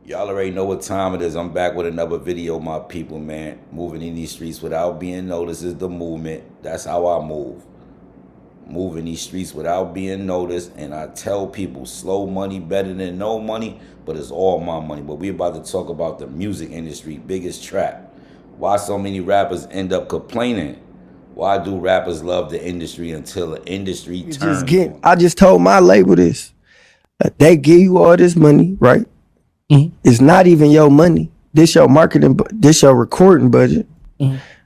Y'all already know what time it is. I'm back with another video, my people, man. Moving in these streets without being noticed is the movement. That's how I move. Moving these streets without being noticed. And I tell people, slow money better than no money, but it's all my money. But we about to talk about the music industry, biggest trap. Why so many rappers end up complaining? Why do rappers love the industry until the industry You just turns get. on I just told my label this. They give you all this money, right? It's not even your money. This your marketing. This your recording budget.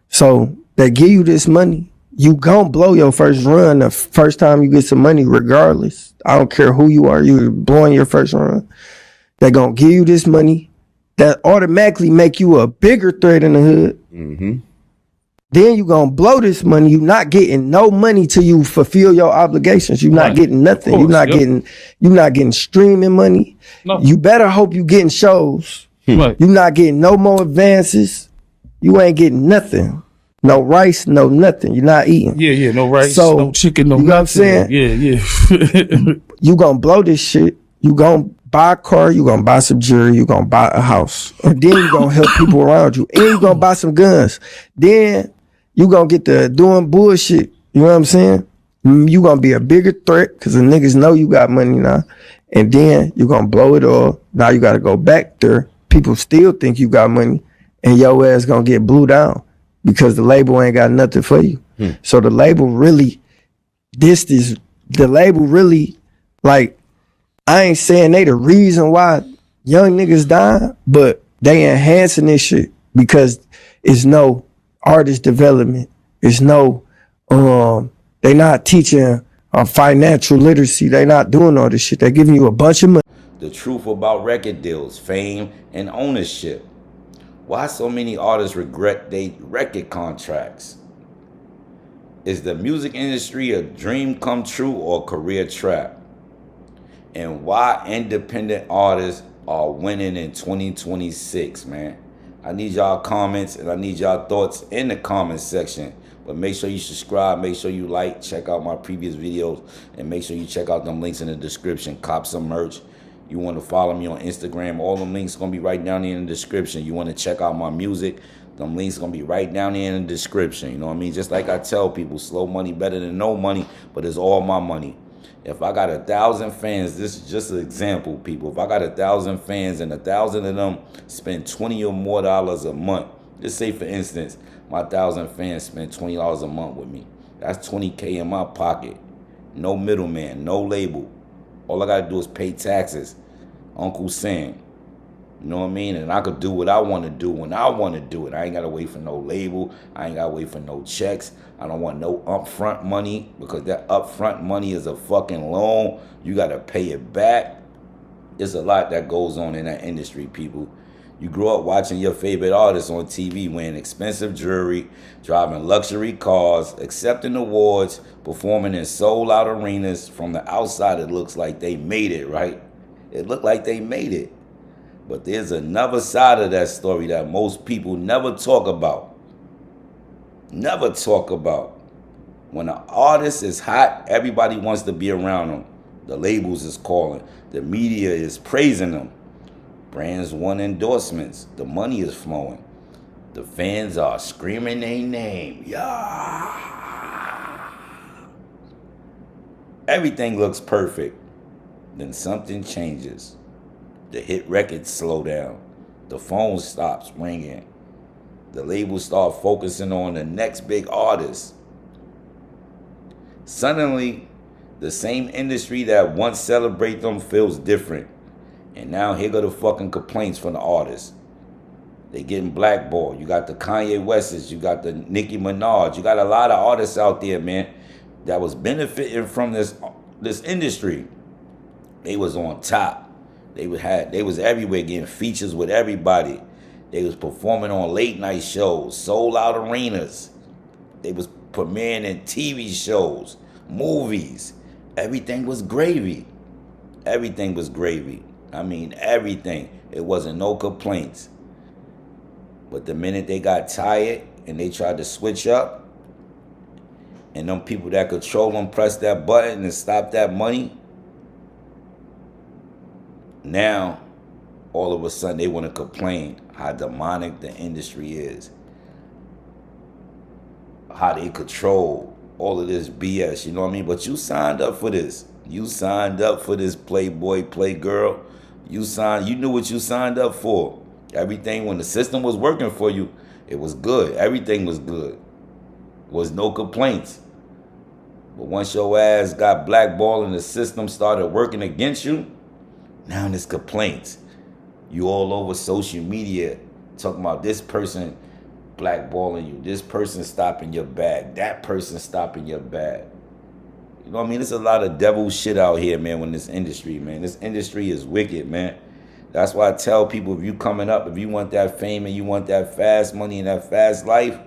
So they give you this money. You gon' blow your first run the first time you get some money, regardless. I don't care who you are. You blowing your first run. They gonna give you this money. That automatically make you a bigger threat in the hood. Then you gonna blow this money. You not getting no money till you fulfill your obligations. You not Right. getting nothing. Of You course, not yep. getting. You not getting streaming money. No. You better hope you getting shows. Right. You not getting no more advances. You ain't getting nothing. No rice, no nothing. You're not eating. Yeah, no rice, So, no chicken, no you know what I'm nothing. saying? Yeah. You gonna blow this shit. You gonna buy a car. You gonna buy some jewelry. You gonna buy a house, and then you gonna help people around you, and you gonna buy some guns. Then you gonna get to doing bullshit. You know what I'm saying? You gonna be a bigger threat because the niggas know you got money now, and then you gonna blow it all. Now you gotta go back there. People still think you got money, and your ass gonna get blew down because the label ain't got nothing for you. So the label really, the label really, like, I ain't saying they the reason why young niggas dying, but they enhancing this shit because it's no artist development. It's no, they not teaching financial literacy. They not doing all this shit. They giving you a bunch of money. the truth about record deals, fame, and ownership. Why so many artists regret their record contracts? Is the music industry a dream come true or career trap? And why independent artists are winning in 2026, man? I need y'all comments and I need y'all thoughts in the comments section. But make sure you subscribe, make sure you like, check out my previous videos, and make sure you check out them links in the description. Cop some merch. You want to follow me on Instagram, all them links going to be right down there in the description. You want to check out my music, them links going to be right down there in the description. You know what I mean? Just like I tell people, slow money better than no money, but it's all my money. If I got 1,000 fans, this is just an example, people. If I got 1,000 fans and 1,000 of them spend $20 or more a month, just say for instance, my 1,000 fans spend $20 a month with me. That's $20K in my pocket. No middleman, no label. All I gotta do is pay taxes. Uncle Sam. You know what I mean? And I could do what I want to do when I want to do it. I ain't got to wait for no label. I ain't got to wait for no checks. I don't want no upfront money because that upfront money is a fucking loan. You got to pay it back. There's a lot that goes on in that industry, people. You grow up watching your favorite artists on TV wearing expensive jewelry, driving luxury cars, accepting awards, performing in sold-out arenas. From the outside, it looks like they made it, right? It looked like they made it. But there's another side of that story that most people never talk about. Never talk about. When an artist is hot, everybody wants to be around them. The labels is calling. The media is praising them. Brands want endorsements. The money is flowing. The fans are screaming their name. Yeah. Everything looks perfect. Then something changes. The hit records slow down. The phone stops ringing. The labels start focusing on the next big artist. Suddenly, the same industry that once celebrated them feels different. And now here go the fucking complaints from the artists. They getting blackballed. You got the Kanye Wests, you got the Nicki Minaj, you got a lot of artists out there, man, that was benefiting from this industry. They was on top. They was everywhere getting features with everybody. They was performing on late night shows, sold out arenas. They was premiering in TV shows, movies. Everything was gravy. Everything was gravy. I mean, everything. It wasn't no complaints. But the minute they got tired and they tried to switch up, and them people that control them press that button and stop that money, now all of a sudden they want to complain how demonic the industry is, how they control all of this BS, you know what I mean? But you signed up for this. You signed up for this Playboy, Playgirl. You knew what you signed up for. Everything, when the system was working for you, it was good. Everything was good. Was no complaints. But once your ass got blackballed and the system started working against you, now there's complaints. You all over social media talking about this person blackballing you, this person stopping your bag, that person stopping your bag. You know what I mean? There's a lot of devil shit out here, man, when this industry, man. This industry is wicked, man. That's why I tell people, if you coming up, if you want that fame and you want that fast money and that fast life,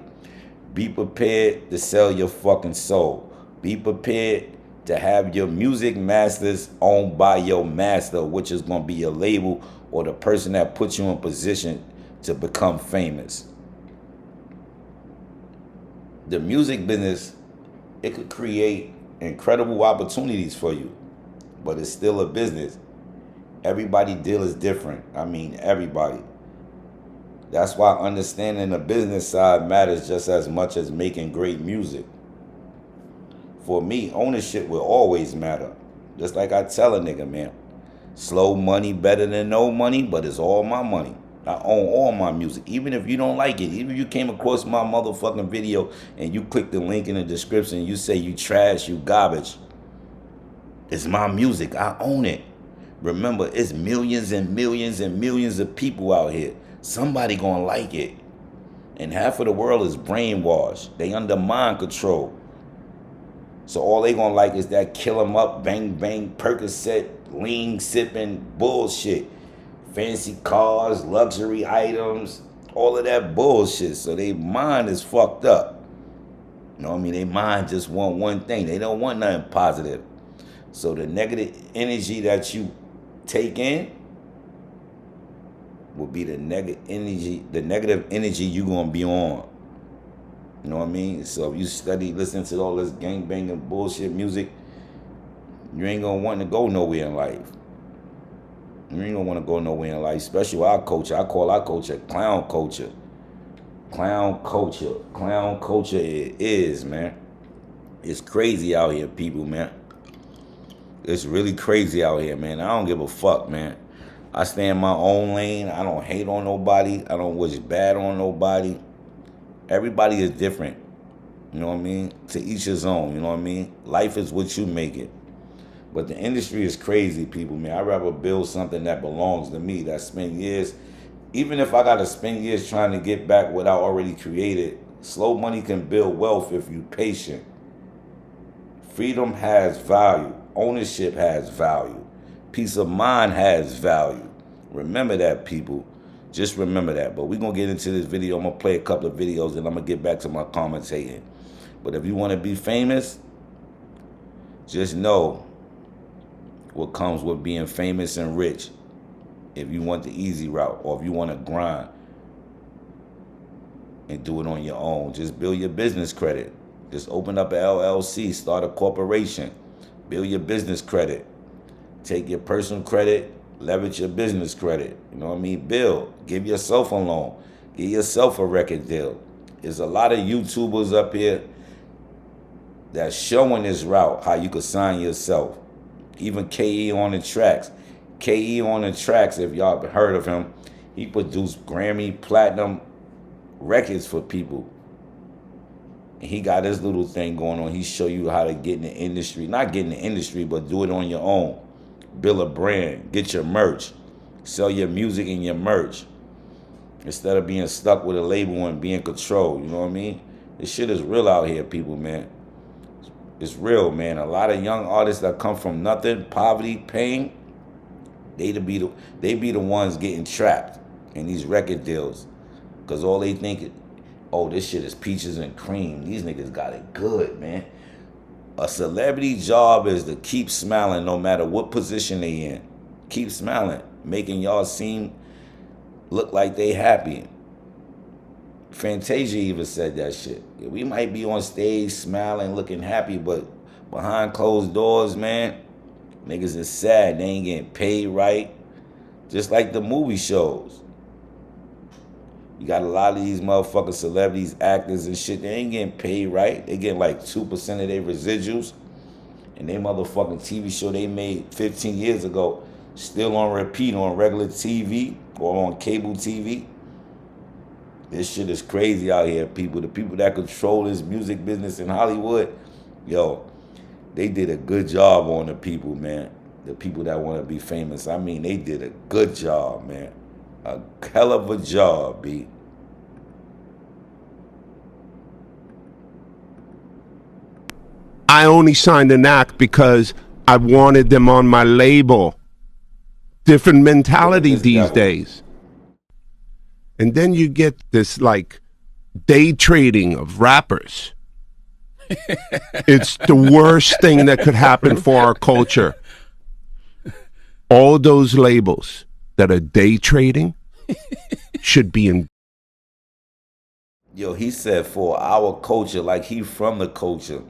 be prepared to sell your fucking soul. Be prepared to have your music masters owned by your master, which is going to be your label or the person that puts you in position to become famous. The music business, it could create incredible opportunities for you, but it's still a business. Everybody deal is different. I mean, everybody. That's why understanding the business side matters just as much as making great music. For me, ownership will always matter. Just like I tell a nigga, man, slow money better than no money, but it's all my money. I own all my music, even if you don't like it. Even if you came across my motherfucking video and you click the link in the description and you say you trash, you garbage. It's my music. I own it. Remember, it's millions and millions and millions of people out here. Somebody gonna like it. And half of the world is brainwashed. They under mind control. So all they gonna like is that kill 'em up, bang bang, Percocet, lean sipping bullshit. Fancy cars, luxury items, all of that bullshit. So their mind is fucked up. You know what I mean? Their mind just want one thing. They don't want nothing positive. So the negative energy that you take in will be the negative energy you gonna be on. You know what I mean? So if you study, listen to all this gangbanging bullshit music, you ain't gonna want to go nowhere in life. You ain't gonna want to go nowhere in life, especially with our culture. I call our culture clown culture. Clown culture. Clown culture it is, man. It's crazy out here, people, man. It's really crazy out here, man. I don't give a fuck, man. I stay in my own lane. I don't hate on nobody. I don't wish bad on nobody. Everybody is different. You know what I mean? To each his own, you know what I mean? Life is what you make it. But the industry is crazy, people, man. I'd rather build something that belongs to me, that spend years. Even if I got to spend years trying to get back what I already created, slow money can build wealth if you're patient. Freedom has value. Ownership has value. Peace of mind has value. Remember that, people. Just remember that. But we're going to get into this video. I'm going to play a couple of videos and I'm going to get back to my commentating. But if you want to be famous, just know what comes with being famous and rich. If you want the easy route or if you want to grind and do it on your own, just build your business credit. Just open up an LLC, start a corporation, build your business credit. Take your personal credit, leverage your business credit. You know what I mean? Build. Give yourself a loan. Give yourself a record deal. There's a lot of YouTubers up here that's showing this route, how you could sign yourself. Even KE on the tracks. KE on the tracks, if y'all have heard of him, he produced Grammy Platinum records for people. And he got his little thing going on. He show you how to get in the industry. Not get in the industry, but do it on your own. Build a brand. Get your merch. Sell your music and your merch. Instead of being stuck with a label and being controlled. You know what I mean? This shit is real out here, people, man. It's real, man. A lot of young artists that come from nothing, poverty, pain, they be the ones getting trapped in these record deals. Because all they think, oh, this shit is peaches and cream. These niggas got it good, man. A celebrity job is to keep smiling no matter what position they in. Keep smiling, making y'all look like they happy. Fantasia even said that shit. We might be on stage smiling, looking happy, but behind closed doors, man, niggas is sad. They ain't getting paid right. Just like the movie shows. You got a lot of these motherfucking celebrities, actors and shit, they ain't getting paid right. They getting like 2% of their residuals. And they motherfucking TV show they made 15 years ago still on repeat on regular TV or on cable TV. This shit is crazy out here, people. The people that control this music business in Hollywood, yo, they did a good job on the people, man. The people that want to be famous. I mean, they did a good job, man. A hell of a job, B. I only signed an act because I wanted them on my label. Different mentality these days. And then you get this like day trading of rappers. It's the worst thing that could happen for our culture. All those labels that are day trading should be in. Yo, he said for our culture, like he from the culture.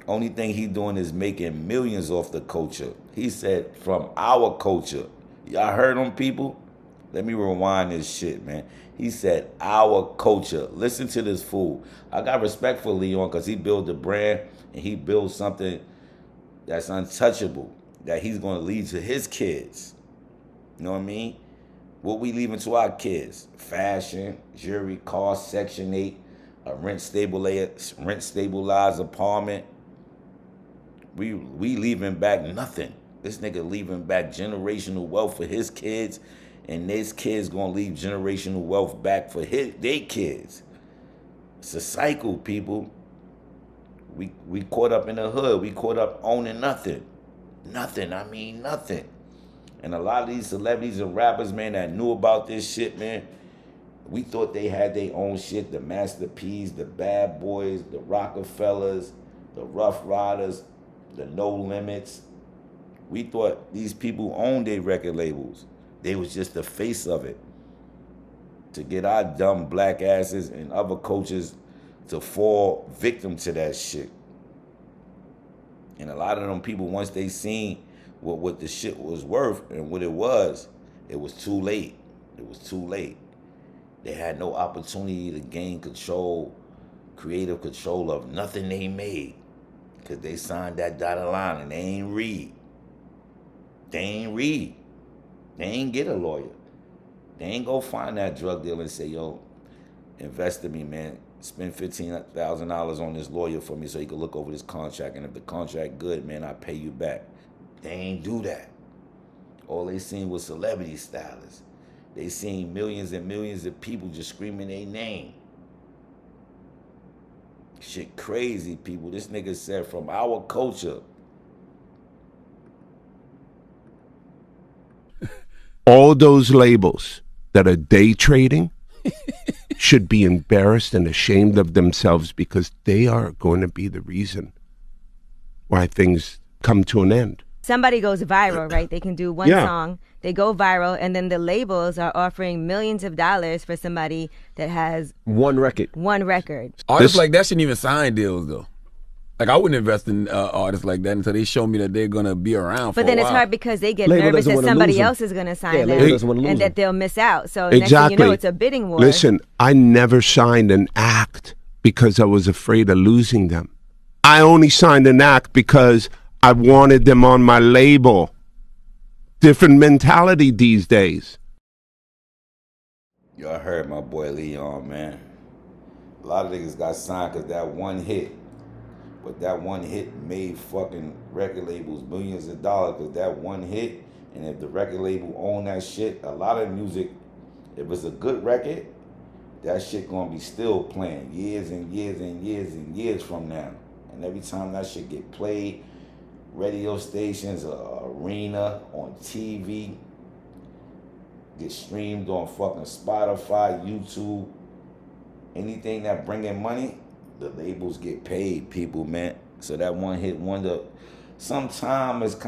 Only thing he doing is making millions off the culture. He said from our culture. Y'all heard them, people? Let me rewind this shit, man. He said our culture. Listen to this fool. I got respect for Leon because he built a brand and he built something that's untouchable, that he's going to leave to his kids. You know what I mean? What we leaving to our kids? Fashion, jewelry, cars, Section 8, a rent stabilized apartment. We leaving back nothing. This nigga leaving back generational wealth for his kids, and his kids gonna leave generational wealth back for their kids. It's a cycle, people. We caught up in the hood. We caught up owning nothing. Nothing, I mean nothing. And a lot of these celebrities and rappers, man, that knew about this shit, man, we thought they had their own shit. The Master P's, the Bad Boys, the Rockefellers, the Rough Riders, the No Limits. We thought these people owned their record labels. They was just the face of it. To get our dumb black asses and other coaches to fall victim to that shit. And a lot of them people, once they seen what the shit was worth and what it was too late. It was too late. They had no opportunity to gain control, creative control of nothing they made. Because they signed that dotted line and they ain't read. They ain't get a lawyer. They ain't go find that drug dealer and say, yo, invest in me, man. Spend $15,000 on this lawyer for me so he can look over this contract. And if the contract good, man, I pay you back. They ain't do that. All they seen was celebrity stylists. They seen millions and millions of people just screaming their name. Shit crazy, people. This nigga said from our culture. All those labels that are day trading should be embarrassed and ashamed of themselves because they are going to be the reason why things come to an end. Somebody goes viral, right? They can do one song, they go viral, and then the labels are offering millions of dollars for somebody that has one record. Artists like that shouldn't even sign deals, though. Like, I wouldn't invest in artists like that until they show me that they're going to be around for a while. But then it's hard because they get nervous that somebody else is going to sign them and that they'll miss out. So next thing you know, it's a bidding war. Listen, I never signed an act because I was afraid of losing them. I only signed an act because I wanted them on my label. Different mentality these days. Y'all heard my boy Leon, man. A lot of niggas got signed because that one hit. But that one hit made fucking record labels millions of dollars because that one hit, and if the record label own that shit, a lot of music, if it's a good record, that shit gonna be still playing years and years and years and years from now. And every time that shit get played, radio stations, arena, on TV, get streamed on fucking Spotify, YouTube, anything that bring in money, the labels get paid, people, man. So that one hit wonder, sometimes it's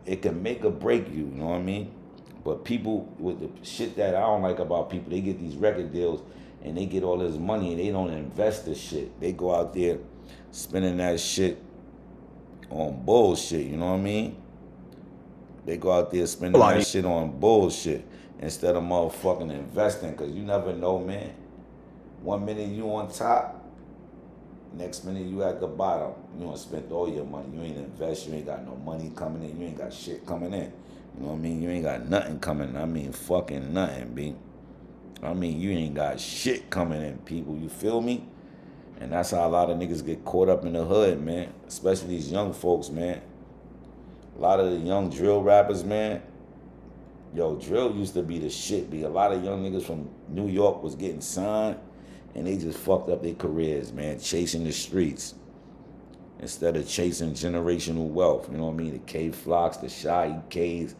it can make or break you, you know what I mean? But people, with the shit that I don't like about people, they get these record deals and they get all this money and they don't invest the shit. They go out there spending that shit on bullshit, you know what I mean? They go out there spending that shit on bullshit instead of motherfucking investing, because you never know, man. 1 minute you on top, next minute you at the bottom. You done spent all your money. You ain't invest, you ain't got no money coming in, you ain't got shit coming in. You know what I mean? You ain't got nothing coming in. I mean fucking nothing, B. I mean, you ain't got shit coming in, people. You feel me? And that's how a lot of niggas get caught up in the hood, man. Especially these young folks, man. A lot of the young drill rappers, man. Yo, drill used to be the shit, B. A lot of young niggas from New York was getting signed, and they just fucked up their careers, man. Chasing the streets instead of chasing generational wealth. You know what I mean? The K-Flocks, the Shy K's,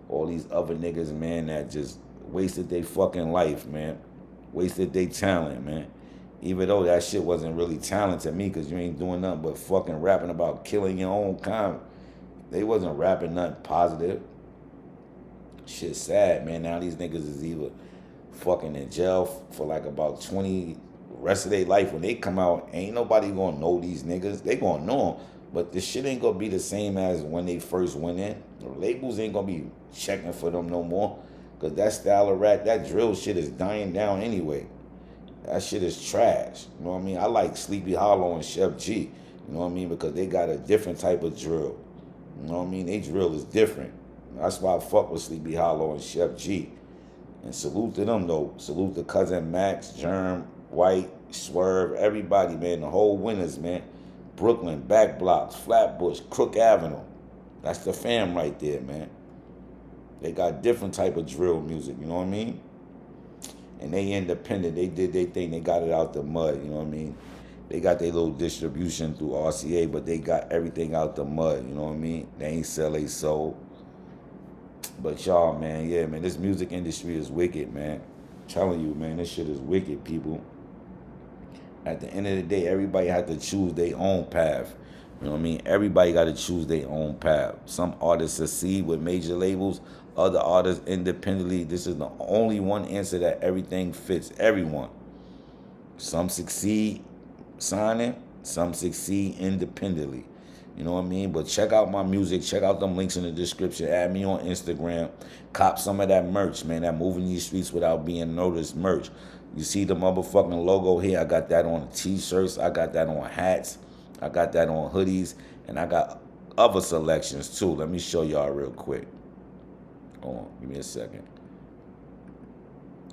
all these other niggas, man, that just wasted their fucking life, man. Wasted their talent, man. Even though that shit wasn't really talent to me, because you ain't doing nothing but fucking rapping about killing your own kind. They wasn't rapping nothing positive. Shit sad, man. Now these niggas is either fucking in jail for like about 20 rest of their life. When they come out, ain't nobody gonna know these niggas. They gonna know them, but the shit ain't gonna be the same as when they first went in. The labels ain't gonna be checking for them no more. Because that style of rap, that drill shit is dying down anyway. That shit is trash. You know what I mean? I like Sleepy Hollow and Chef G. You know what I mean? Because they got a different type of drill. You know what I mean? They drill is different. That's why I fuck with Sleepy Hollow and Chef G. And salute to them, though. Salute to Cousin Max, Germ, White, Swerve, everybody, man. The whole winners, man. Brooklyn, Back Blocks, Flatbush, Crook Avenue. That's the fam right there, man. They got different type of drill music, you know what I mean? And they independent. They did their thing. They got it out the mud, you know what I mean? They got their little distribution through RCA, but they got everything out the mud, you know what I mean? They ain't sell they soul. But y'all, man, yeah, man, this music industry is wicked, man. I'm telling you, man, this shit is wicked, people. At the end of the day, everybody had to choose their own path. You know what I mean? Everybody got to choose their own path. Some artists succeed with major labels, other artists independently. This is the only one answer that everything fits everyone. Some succeed signing, some succeed independently. You know what I mean? But check out my music. Check out them links in the description. Add me on Instagram. Cop some of that merch, man. That Moving These Streets Without Being Noticed merch. You see the motherfucking logo here? I got that on t-shirts. I got that on hats. I got that on hoodies. And I got other selections, too. Let me show y'all real quick. Hold on. Give me a second.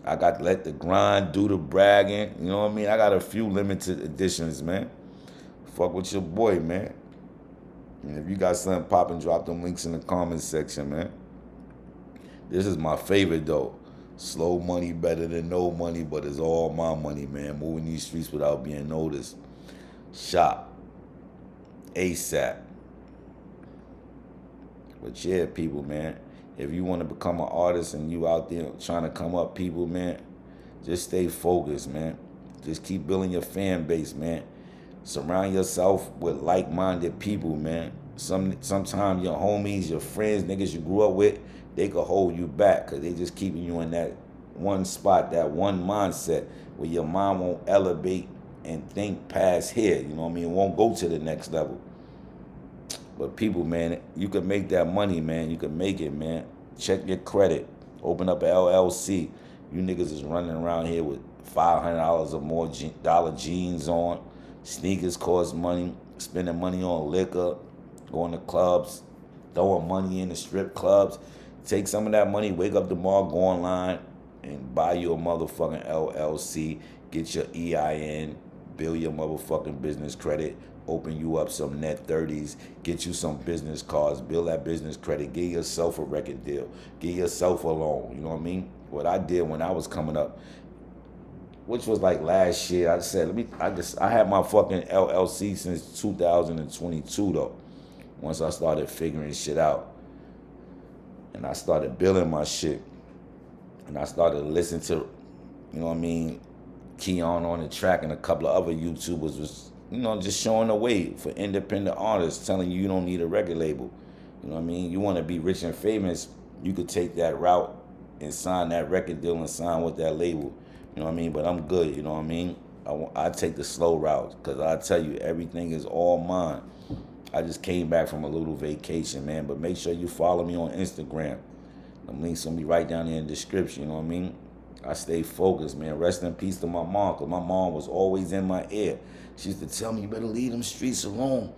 I got Let the Grind Do the Bragging. You know what I mean? I got a few limited editions, man. Fuck with your boy, man. And if you got something popping, drop them links in the comments section, man. This is my favorite, though. Slow money better than no money, but it's all my money, man. Moving these streets without being noticed. Shop. ASAP. But yeah, people, man. If you want to become an artist and you out there trying to come up, people, man, just stay focused, man. Just keep building your fan base, man. Surround yourself with like-minded people, man. Sometimes your homies, your friends, niggas you grew up with, they could hold you back because they just keeping you in that one spot, that one mindset where your mind won't elevate and think past here. You know what I mean? It won't go to the next level. But people, man, you can make that money, man. You can make it, man. Check your credit. Open up an LLC. You niggas is running around here with $500 or more dollar jeans on. Sneakers cost money. Spending money on liquor. Going to clubs. Throwing money in the strip clubs. Take some of that money, wake up tomorrow, go online, and buy you a motherfucking LLC. Get your EIN. Build your motherfucking business credit. Open you up some net 30s. Get you some business cards. Build that business credit. Get yourself a record deal. Get yourself a loan. You know what I mean? What I did when I was coming up, which was like last year, I said, I had my fucking LLC since 2022 though. Once I started figuring shit out. And I started building my shit. And I started listening to, you know what I mean, Keon on the track and a couple of other YouTubers was, you know, just showing the way for independent artists, telling you don't need a record label. You know what I mean? You want to be rich and famous, you could take that route and sign that record deal and sign with that label. You know what I mean? But I'm good, you know what I mean? I take the slow route because I tell you, everything is all mine. I just came back from a little vacation, man. But make sure you follow me on Instagram. The links gonna be right down there in the description, you know what I mean? I stay focused, man. Rest in peace to my mom, because my mom was always in my ear. She used to tell me, you better leave them streets alone.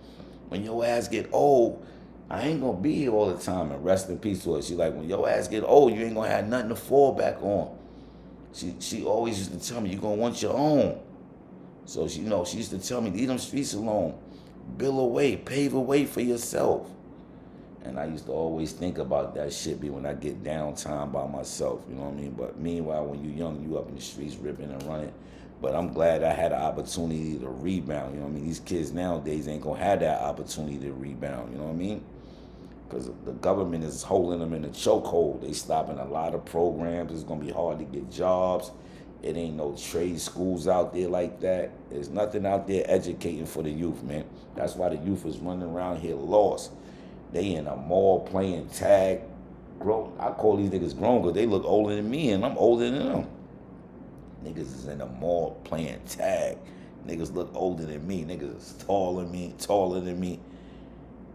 When your ass get old, I ain't gonna be here all the time. And rest in peace to her. She like, when your ass get old, you ain't gonna have nothing to fall back on. She always used to tell me, you gonna want your own. So she used to tell me, leave them streets alone. Build a way, pave a way for yourself. And I used to always think about that shit when I get downtime by myself, you know what I mean? But meanwhile, when you're young, you up in the streets ripping and running. But I'm glad I had an opportunity to rebound, you know what I mean? These kids nowadays ain't gonna have that opportunity to rebound, you know what I mean? Because the government is holding them in a chokehold. They stopping a lot of programs. It's gonna be hard to get jobs. It ain't no trade schools out there like that. There's nothing out there educating for the youth, man. That's why the youth is running around here lost. They in a mall playing tag. Grown. I call these niggas grown because they look older than me and I'm older than them. Niggas is in the mall playing tag. Niggas look older than me. Niggas is taller than me.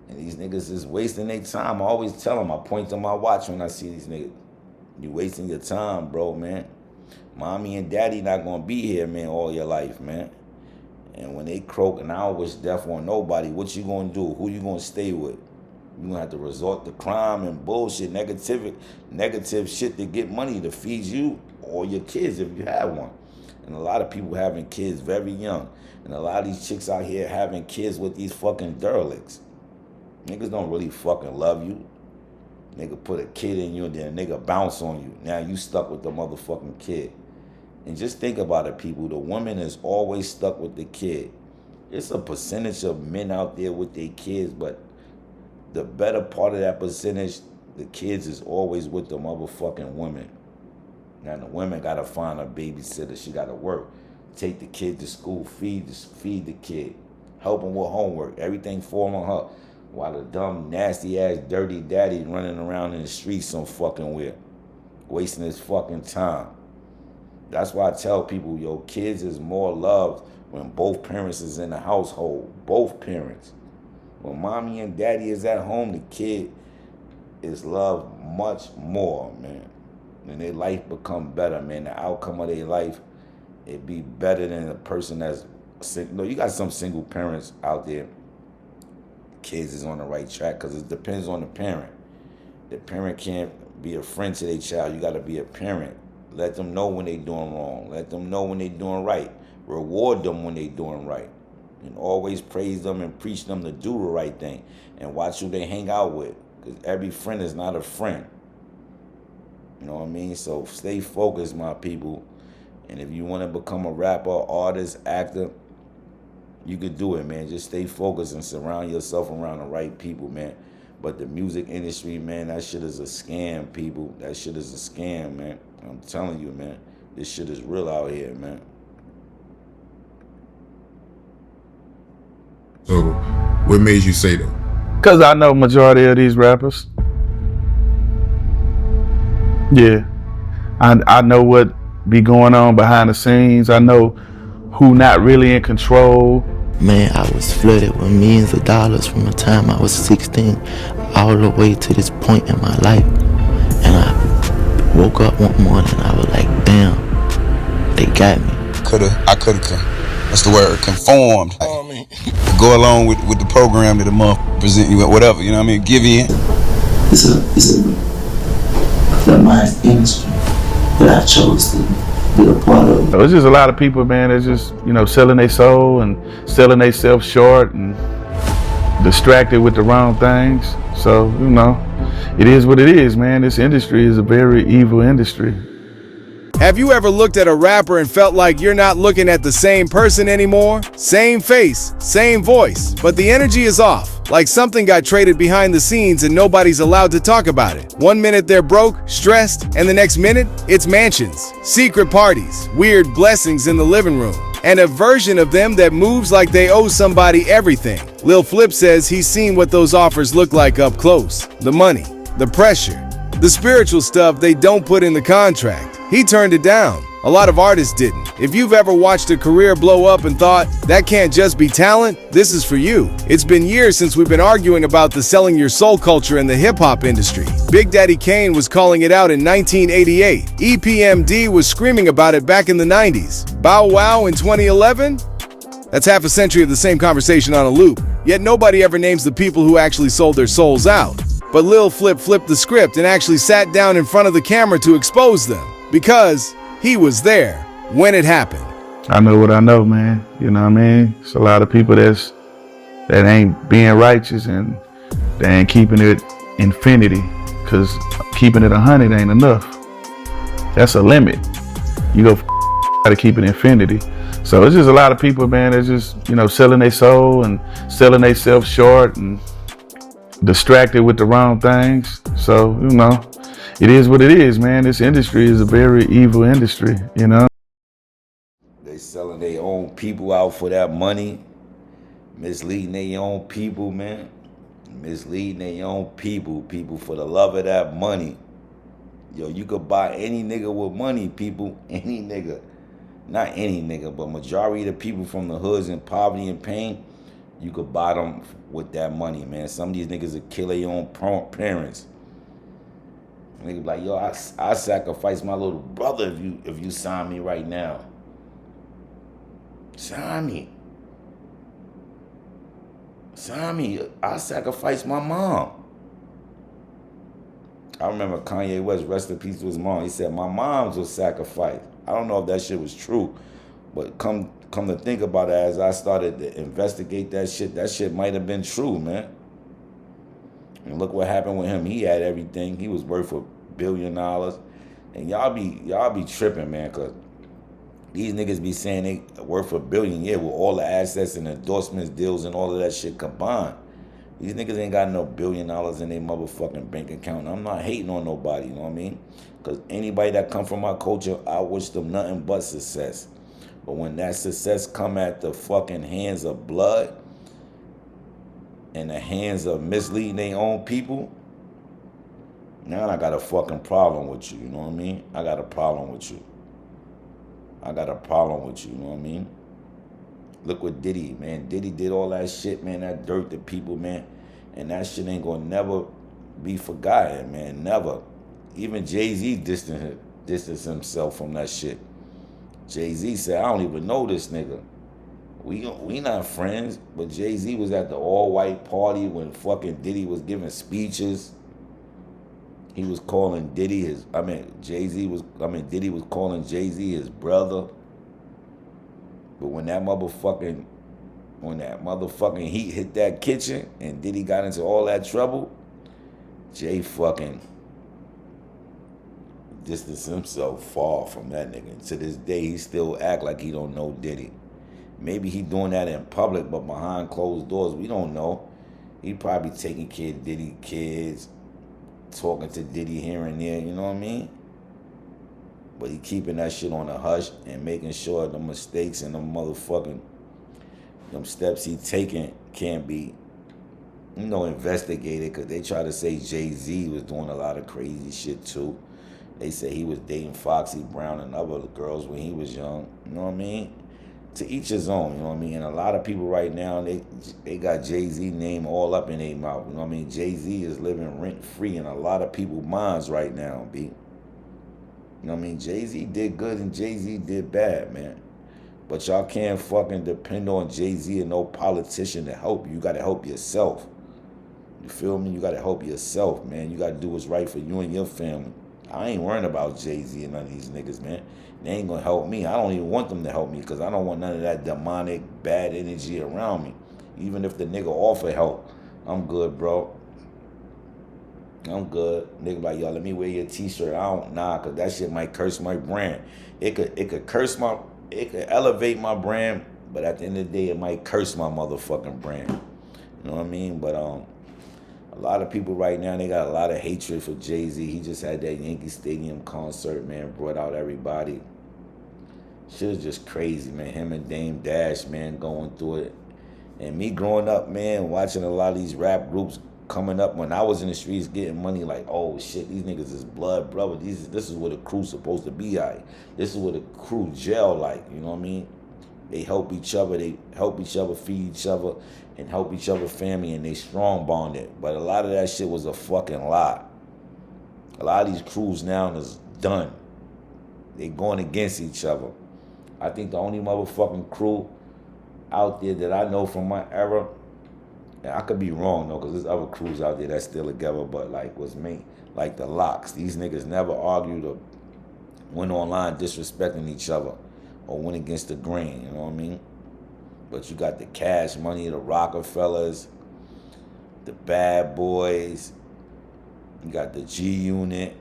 And these niggas is wasting their time. I always tell them, I point to my watch when I see these niggas. You wasting your time, bro, man. Mommy and daddy not gonna be here, man, all your life, man. And when they croak, and I don't wish death on nobody, what you gonna do? Who you gonna stay with? You gonna have to resort to crime and bullshit, negative shit to get money to feed you or your kids if you have one. And a lot of people having kids very young. And a lot of these chicks out here having kids with these fucking derelicts. Niggas don't really fucking love you. Nigga put a kid in you and then a nigga bounce on you. Now you stuck with the motherfucking kid. And just think about it, people. The woman is always stuck with the kid. It's a percentage of men out there with their kids, but the better part of that percentage, the kids is always with the motherfucking women. Now the women gotta find a babysitter. She gotta work. Take the kid to school, feed the kid. Help him with homework. Everything fall on her. While the dumb, nasty-ass, dirty daddy running around in the streets some fucking where. Wasting his fucking time. That's why I tell people, yo, kids is more loved when both parents is in the household. Both parents. When mommy and daddy is at home, the kid is loved much more, man. And their life become better, man. The outcome of their life, it be better than a person that's single. You got some single parents out there. Kids is on the right track because it depends on the parent. The parent can't be a friend to their child. You got to be a parent. Let them know when they doing wrong. Let them know when they doing right. Reward them when they doing right. And always praise them and preach them to do the right thing. And watch who they hang out with. Because every friend is not a friend. You know what I mean? So stay focused, my people. And if you want to become a rapper, artist, actor, you could do it, man. Just stay focused and surround yourself around the right people, man. But the music industry, man, that shit is a scam, people. That shit is a scam, man. I'm telling you, man. This shit is real out here, man. So, what made you say that? Because I know majority of these rappers. Yeah. I know what be going on behind the scenes. I know who not really in control. Man, I was flooded with millions of dollars from the time I was 16 all the way to this point in my life. And I woke up one morning and I was like, damn, they got me. I could've, what's the word, conformed. Go along with the program that the month present you with, whatever, you know what I mean? Give in. It's a mind industry that I chose to be a part of. It's just a lot of people, man, that's just, selling their soul and selling themselves short and distracted with the wrong things. So, it is what it is, man. This industry is a very evil industry. Have you ever looked at a rapper and felt like you're not looking at the same person anymore? Same face, same voice, but the energy is off. Like something got traded behind the scenes and nobody's allowed to talk about it. One minute they're broke, stressed, and the next minute, it's mansions, secret parties, weird blessings in the living room, and a version of them that moves like they owe somebody everything. Lil Flip says he's seen what those offers look like up close. The money, the pressure, the spiritual stuff they don't put in the contract. He turned it down. A lot of artists didn't. If you've ever watched a career blow up and thought, that can't just be talent, this is for you. It's been years since we've been arguing about the selling your soul culture in the hip-hop industry. Big Daddy Kane was calling it out in 1988. EPMD was screaming about it back in the 90s. Bow Wow in 2011? That's half a century of the same conversation on a loop. Yet nobody ever names the people who actually sold their souls out. But Lil Flip flipped the script and actually sat down in front of the camera to expose them. Because he was there when it happened. I know what I know, man. You know what I mean? It's a lot of people that ain't being righteous and they ain't keeping it infinity, because keeping it 100 ain't enough. That's a limit. You go to keep it infinity. So it's just a lot of people, man, that's just, selling their soul and selling themselves short and distracted with the wrong things. So, it is what it is, man. This industry is a very evil industry, They selling their own people out for that money, misleading their own people, man. Misleading their own people for the love of that money. Yo, you could buy any nigga with money, people. Any nigga. Not any nigga, but majority of the people from the hoods in poverty and pain, you could buy them with that money, man. Some of these niggas will kill their own parents. Niggas like, yo, I sacrifice my little brother if you sign me right now. Sign me. I sacrifice my mom. I remember Kanye West, rest in peace to his mom. He said, my mom's was sacrificed. I don't know if that shit was true, but come to think about it, as I started to investigate that shit might have been true, man. And look what happened with him. He had everything. He was worth $1 billion. And y'all be tripping, man, because these niggas be saying they worth $1 billion, yeah, with all the assets and endorsements, deals, and all of that shit combined. These niggas ain't got no $1 billion in their motherfucking bank account. I'm not hating on nobody, you know what I mean? Because anybody that come from my culture, I wish them nothing but success. But when that success come at the fucking hands of blood and the hands of misleading their own people, now I got a fucking problem with you, you know what I mean? I got a problem with you. You know what I mean? Look what Diddy, man. Diddy did all that shit, man, that dirt to people, man. And that shit ain't gonna never be forgotten, man, never. Even Jay-Z distanced himself from that shit. Jay-Z said, I don't even know this nigga. We not friends, but Jay-Z was at the all-white party when fucking Diddy was giving speeches. He was calling Diddy Diddy was calling Jay-Z his brother. But when that motherfucking heat hit that kitchen and Diddy got into all that trouble, Jay fucking distanced himself far from that nigga. To this day, he still act like he don't know Diddy. Maybe he doing that in public, but behind closed doors, we don't know. He probably taking care of Diddy kids, talking to Diddy here and there, you know what I mean? But he keeping that shit on a hush and making sure the mistakes and them steps he taking can't be, investigated, because they try to say Jay-Z was doing a lot of crazy shit too. They say he was dating Foxy Brown and other girls when he was young, you know what I mean? To each his own, you know what I mean? And a lot of people right now, they got Jay-Z name all up in their mouth, you know what I mean? Jay-Z is living rent-free in a lot of people's minds right now, B. You know what I mean? Jay-Z did good and Jay-Z did bad, man. But y'all can't fucking depend on Jay-Z and no politician to help you. You gotta help yourself. You feel me? You gotta help yourself, man. You gotta do what's right for you and your family. I ain't worrying about Jay-Z and none of these niggas, man. They ain't gonna help me. I don't even want them to help me, because I don't want none of that demonic, bad energy around me. Even if the nigga offer help, I'm good, bro. I'm good. Nigga like, yo, let me wear your t-shirt. Cause that shit might curse my brand. It could elevate my brand, but at the end of the day, it might curse my motherfucking brand. You know what I mean? But a lot of people right now, they got a lot of hatred for Jay-Z. He just had that Yankee Stadium concert, man, brought out everybody. Shit was just crazy, man. Him and Dame Dash, man, going through it. And me growing up, man, watching a lot of these rap groups coming up when I was in the streets getting money, like, oh shit, these niggas is blood brother. This is what a crew's supposed to be like. This is what a crew gel like, you know what I mean? They help each other, feed each other, and help each other family, and they strong bonded. But a lot of that shit was a fucking lie. A lot of these crews now is done. They going against each other. I think the only motherfucking crew out there that I know from my era, and I could be wrong though, because there's other crews out there that's still together, but like was me, like the Locks. These niggas never argued or went online disrespecting each other or went against the grain, you know what I mean? But you got the Cash Money, the Rockefellers, the Bad Boys, you got the G Unit,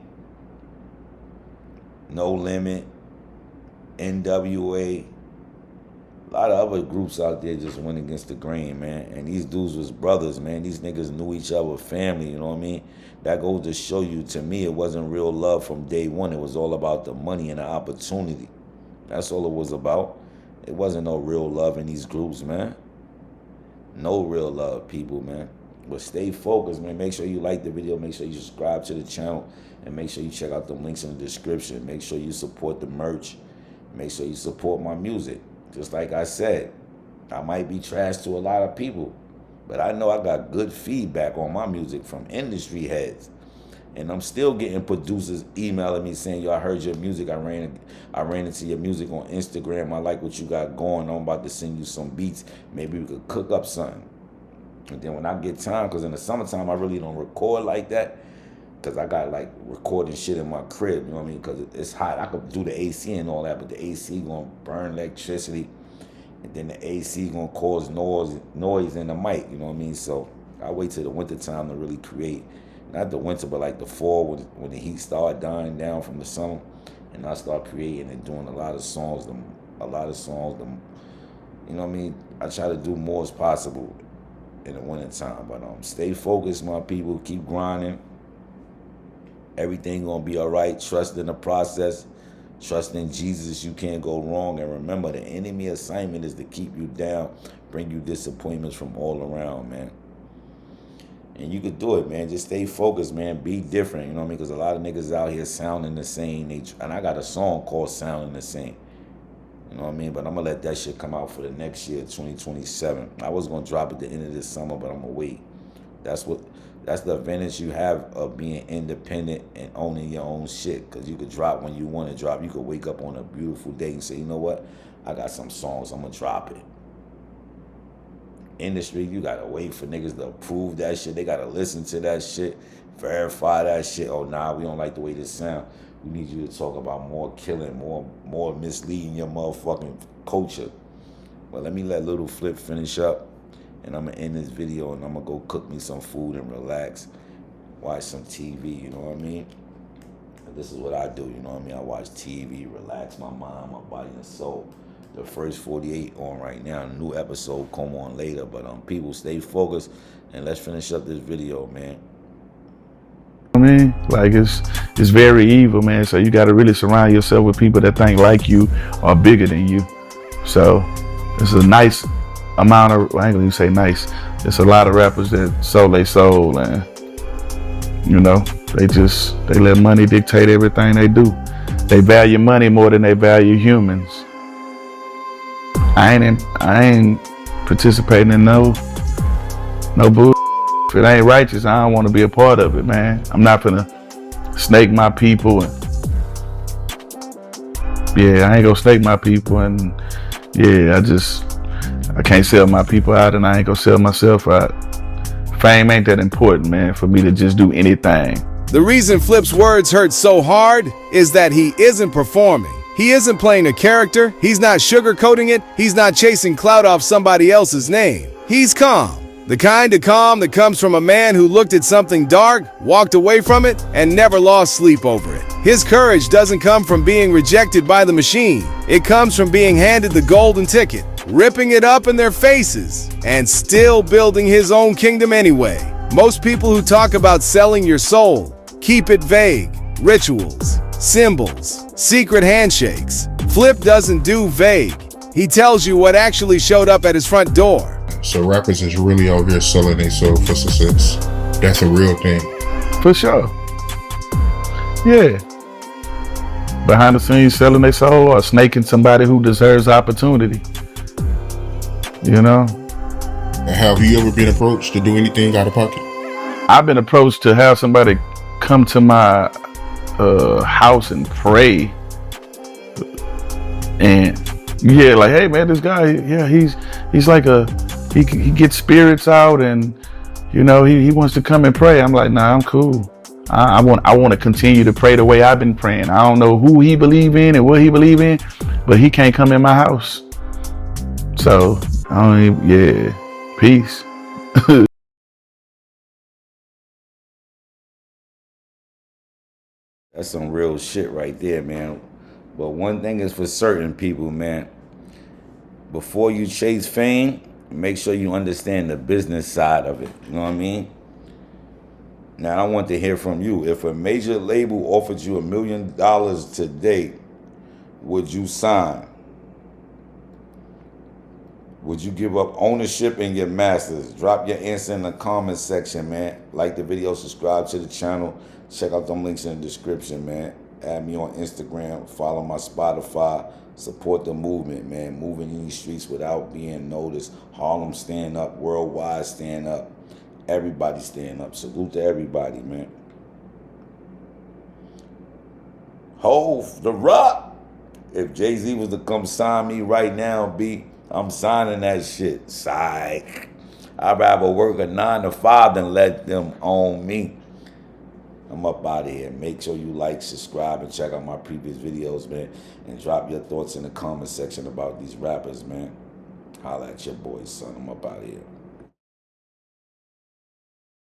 No Limit, NWA. A lot of other groups out there just went against the grain, man. And these dudes was brothers, man. These niggas knew each other, family, you know what I mean? That goes to show you, to me, it wasn't real love from day one. It was all about the money and the opportunity. That's all it was about. It wasn't no real love in these groups, man. No real love, people, man. But stay focused, man. Make sure you like the video. Make sure you subscribe to the channel. And make sure you check out the links in the description. Make sure you support the merch. Make sure you support my music. Just like I said, I might be trash to a lot of people, but I know I got good feedback on my music from industry heads. And I'm still getting producers emailing me saying, yo, I heard your music. I ran into your music on Instagram. I like what you got going on. I'm about to send you some beats. Maybe we could cook up something. And then when I get time, because in the summertime, I really don't record like that, because I got like recording shit in my crib, you know what I mean? Because it's hot. I could do the AC and all that, but the AC gonna burn electricity, and then the AC gonna cause noise in the mic, you know what I mean? So I wait till the winter time to really create. Not the winter, but like the fall when the heat start dying down from the summer, and I start creating and doing a lot of songs. You know what I mean? I try to do more as possible in the winter time, but stay focused, my people. Keep grinding. Everything gonna be all right. Trust in the process. Trust in Jesus. You can't go wrong. And remember, the enemy assignment is to keep you down, bring you disappointments from all around, man. And you could do it, man. Just stay focused, man. Be different, you know what I mean? Because a lot of niggas out here sounding the same. And I got a song called Sounding the Same. You know what I mean? But I'm going to let that shit come out for the next year, 2027. I was going to drop at the end of this summer, but I'm going to wait. That's the advantage you have of being independent and owning your own shit. Because you could drop when you want to drop. You could wake up on a beautiful day and say, you know what? I got some songs. I'm going to drop it. Industry, you got to wait for niggas to approve that shit. They got to listen to that shit, verify that shit. Oh, nah, we don't like the way this sound. We need you to talk about more killing, more misleading your motherfucking culture. But let me let Little Flip finish up. And I'm going to end this video, and I'm going to go cook me some food and relax, watch some TV, you know what I mean? And this is what I do, you know what I mean? I watch TV, relax my mind, my body, and soul. The first 48 on right now, a new episode come on later. But people, stay focused, and let's finish up this video, man. I mean, like it's very evil, man. So you got to really surround yourself with people that think like you or bigger than you. So it's a nice amount of, I ain't gonna even say nice. There's a lot of rappers that sold their soul, and you know, they let money dictate everything they do. They value money more than they value humans. I ain't participating in no bull. If it ain't righteous, I don't want to be a part of it, man. I'm not gonna snake my people, and I ain't gonna snake my people, and I can't sell my people out, and I ain't gonna sell myself out. Fame ain't that important, man, for me to just do anything. The reason Flip's words hurt so hard is that he isn't performing. He isn't playing a character, he's not sugarcoating it, he's not chasing clout off somebody else's name. He's calm. The kind of calm that comes from a man who looked at something dark, walked away from it, and never lost sleep over it. His courage doesn't come from being rejected by the machine. It comes from being handed the golden ticket, ripping it up in their faces, and still building his own kingdom anyway. Most people who talk about selling your soul keep it vague. Rituals, symbols, secret handshakes. Flip doesn't do vague. He tells you what actually showed up at his front door. So rappers is really out here selling their soul for success. that's a real thing. For sure. Yeah. Behind the scenes selling their soul or snaking somebody who deserves opportunity. You know? Have you ever been approached to do anything out of pocket? I've been approached to have somebody come to my house and pray. And yeah, like, hey man, this guy, yeah, he's like he gets spirits out and you know, he wants to come and pray. I'm like, nah, I'm cool. I want to continue to pray the way I've been praying. I don't know who he believe in and what he believe in, but he can't come in my house. So I don't even, yeah, peace. That's some real shit right there, man. But one thing is for certain, people, man. Before you chase fame, make sure you understand the business side of it. You know what I mean? Now, I want to hear from you. If a major label offered you $1 million today, would you sign? Would you give up ownership in your masters? Drop your answer in the comment section, man. Like the video, subscribe to the channel. Check out them links in the description, man. Add me on Instagram, follow my Spotify, support the movement, man. Moving in these streets without being noticed. Harlem stand up, worldwide stand up. Everybody stand up. Salute to everybody, man. Hov, The Rock. If Jay-Z was to come sign me right now, B, I'm signing that shit. Psych. I'd rather work a 9 to 5 than let them own me. I'm up out of here. Make sure you like, subscribe, and check out my previous videos, man. And drop your thoughts in the comment section about these rappers, man. Holla at your boy, son. I'm up out of here.